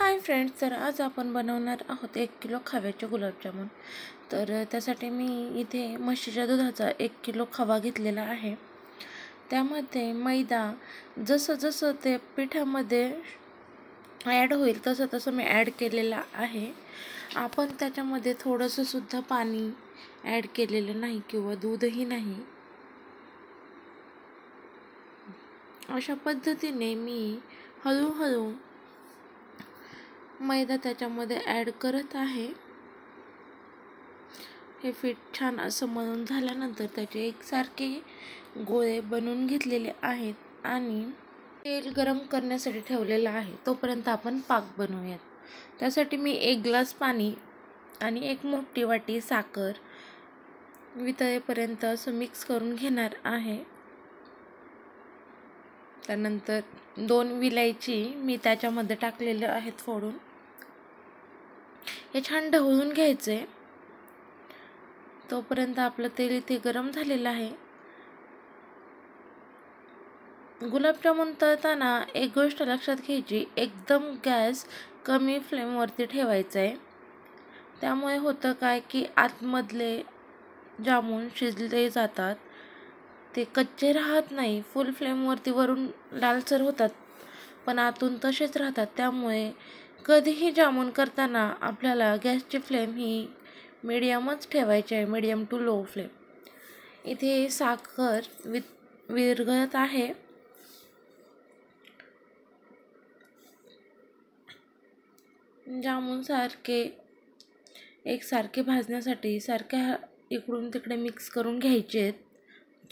Hi friends, तर आज आपण बनवणार आहोत 1 किलो खव्याचे गुलाबजामुन। तर त्यासाठी मी इथे म्हशीच्या दुधाचा 1 किलो खवा घेतलेला आहे। त्यामध्ये मैदा जसं जसं ते पिठामध्ये ॲड होईल तसं तसं मी ॲड केलेला आहे। आपण त्याच्यामध्ये थोडंसं सुद्धा पाणी ॲड केलेलं नाही किंवा दूधही नाही। अशा पद्धतीने मी हळूहळू मैदा त्याच्यामध्ये ॲड करत आहे। हे पीठ छान असं मळून झाल्यानंतर त्याचे एकसारखे गोळे बनवून घेतलेले आहेत आणि तेल गरम करण्यासाठी ठेवलेलं आहे। तोपर्यंत आपण पाक बनवूयात। त्यासाठी मी 1 ग्लास पाणी आणि 1 मोठी वाटी साखर वितळेपर्यंत असं मिक्स करून घेणार आहे। त्यानंतर 2 विलायची मी त्याच्यामध्ये टाकलेले आहेत फोडून। हे छान ढवळून घ्यायचे। तोपर्यंत आपलं तेल इथे गरम झालेलं आहे। गुलाबजामुन तळताना एक गोष्ट लक्षात घ्यायची, एकदम गॅस कमी फ्लेमवरती ठेवायचा आहे। त्यामुळे होतं काय की आतमधले जामून शिजले जातात, ते कच्चे राहत नाही। फुल फ्लेमवरती वरून लालसर होतात पण आतून तसेच राहतात। त्यामुळे कधीही जामून करताना आपल्याला गॅसची फ्लेम ही मीडियमच ठेवायची आहे, मीडियम टू लो फ्लेम। इथे साखर विरघळत आहे। जामून सारखे एकसारखे भाजण्यासाठी सारख्या इकडून तिकडे मिक्स करून घ्यायचे।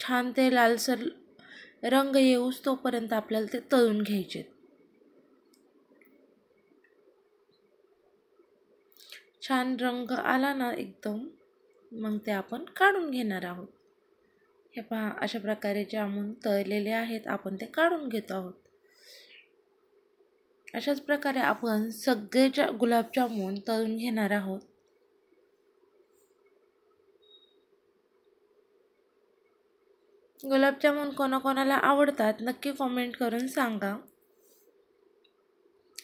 छान ते लालसर रंग येऊस तोपर्यंत आपल्याला ते तळून घ्यायचे। छान रंग आला ना एकदम, मग ते आपण काढून घेणार आहोत। हे पहा, अशा प्रकारे जामून तळलेले आहेत, आपण ते काढून घेत आहोत। अशाच प्रकारे आपण सगळे गुलाबजामुन तळून घेणार आहोत। गुलाबजामुन कोणाकोणाला आवडतात नक्की कमेंट करून सांगा।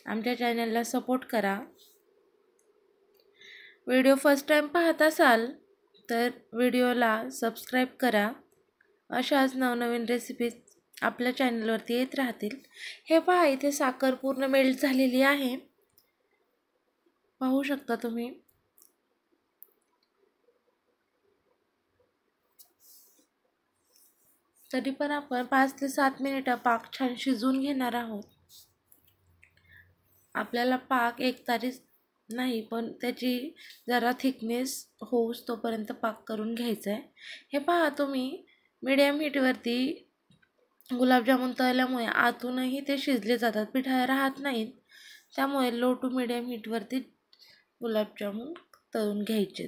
आमच्या चॅनलला सपोर्ट करा। व्हिडिओ फर्स्ट टाइम पाहत असाल तर व्हिडिओला सबस्क्राईब करा। अशाच नवनवीन रेसिपीज आपल्या चॅनलवरती येत राहतील। हे पहा, इथे साखर पूर्ण मेल्ट झालेली आहे, पाहू शकता तुम्ही। तरी पण आपण 5 ते 7 मिनिटं पाक छान शिजवून घेणार आहोत। आपल्याला पाक एकतारीच नाही पण त्याची जरा थिकनेस होऊस तोपर्यंत पाक करून घ्यायचा आहे। हे पहा तुम्ही, मीडियम हीटवरती गुलाबजामुन तळल्यामुळे आतूनही ते शिजले जातात, पिठा राहत नाहीत। त्यामुळे लो टू मीडियम हीटवरती गुलाबजामुन तळून घ्यायचे।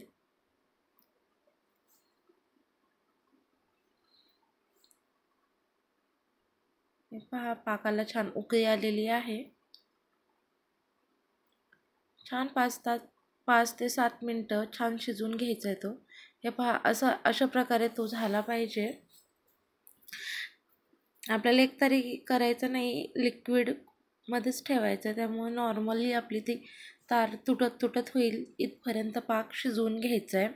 हे पहा, पाकाला छान उकळी आलेली आहे। छान 5 ते 7 मिनिटं छान शिजवून घ्यायचा आहे तो। हे पहा, अशा प्रकारे तो झाला पाहिजे। आपल्याला एकतारी करायचं नाही, लिक्विड मध्येच ठेवायचं। त्यामुळे नॉर्मली आपली ती तार तुटत होईल इथपर्यंत पाक शिजवून घ्यायचा आहे।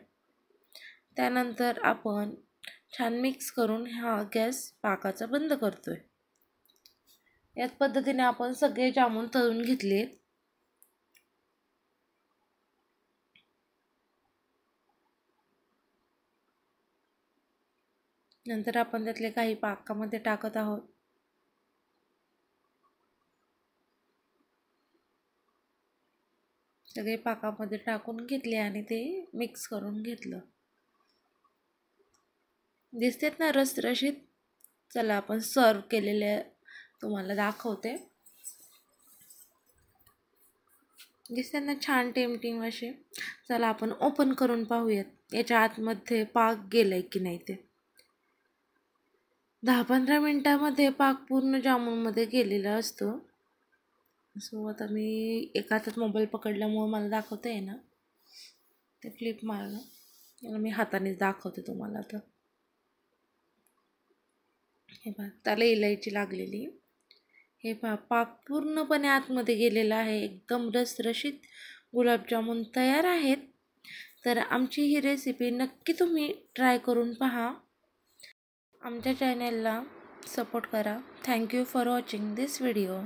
त्यानंतर आपण छान मिक्स करून हा गॅस पाकाचा बंद करतोय। याच पद्धतीने आपण सगळे जामून तळून घेतले। नंतर आपण त्यातले काही पाकामध्ये टाकत आहोत। सगळे पाकामध्ये टाकून घेतले आणि ते मिक्स करून घेतलं। दिसतेत ना रसरशीत। चला आपण सर्व केलेले तुम्हाला दाखवते। दिसते ना छान टेमटिंग असे। चला आपण ओपन करून पाहूयात याच्या आतमध्ये पाक गेलाय की नाही ते। 10-15 मिनिटांमध्ये पाक पूर्ण जामूनमध्ये गेलेला असतो। सो आता मी एका हातात मोबाईल पकडल्यामुळे मला दाखवता येईना, ते फ्लिप मारलं। याला मी हातानेच दाखवते तुम्हाला। आता हे बघा, त्याला इलायची लागलेली। हे पहा, पाक पूर्णपणे आतमध्ये गेलेला आहे. एकदम रसरशीत गुलाबजामुन तयार आहेत. तर आमची ही रेसिपी नक्की तुम्ही ट्राय करून पहा. आमच्या चॅनलला सपोर्ट करा. Thank you for watching this video.